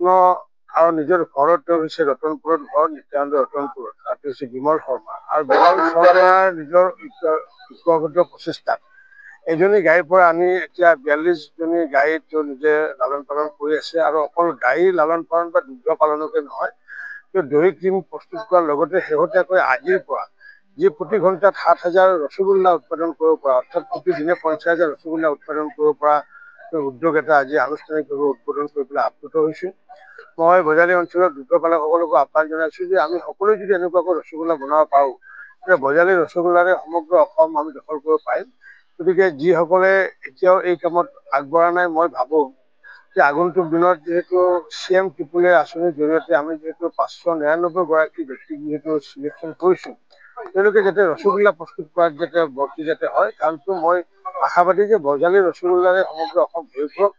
যত্ন আৰু নিজৰ ঘৰত হৈছে ৰতনপুৰত ঘৰ নিত্যানন্দ ৰতনপুৰত তাতে হৈছে বিমল শৰ্মা আৰু বিমল শৰ্মাৰ নিজৰ ইচ্ছাগত প্ৰচেষ্টাত এজনী গাইৰ পৰা আনি এতিয়া 42জনী গাই তেওঁ নিজে লালন পালন কৰি আছে আৰু অকল গাই লালন পালন বা দুগ্ধ পালনকে নহয় তেওঁ দৈ ক্ৰীম প্ৰস্তুত কৰাৰ লগতে শেহতীয়াকৈ আজিৰ পৰা যি প্ৰতি ঘণ্টাত 7,000 ৰসগোল্লা উৎপাদন কৰিব পৰা অৰ্থাৎ প্ৰতিদিনে 50,000 ৰসগোল্লা উৎপাদন কৰিব পৰা উদ্যোগ এটা আজি আনুষ্ঠানিকভাৱে উদ্বোধন কৰি পেলাই আপ্লুত হৈছো। মই বজালী অঞ্চলৰ দুগ্ধ পালকসকলকো আহ্বান জনাইছো যে আমি সকলোৱে যদি এনেকুৱাকৈ ৰসগোল্লা বনাব পাৰো তেতিয়া বজালী ৰসগোল্লাৰে সমগ্ৰ অসম আমি দখল কৰিব পাৰিম। গতিকে যিসকলে এতিয়াও এই কামত আগবঢ়া নাই মই ভাবো যে আগন্তুক দিনত যিহেতু CM ত্ৰিপুলিয়া আঁচনিৰ জৰিয়তে আমি যিহেতু 599 গৰাকী ব্যক্তিক যিহেতু চিলেকশ্যন কৰিছো তেওঁলোকে যাতে ৰসগোল্লা প্ৰস্তুত কৰাত যাতে ভৰ্তি যাতে হয় কাৰণটো মই আশাবাদী যে বজালী ৰসগোল্লাৰে সমগ্ৰ অসম ভৰি পৰক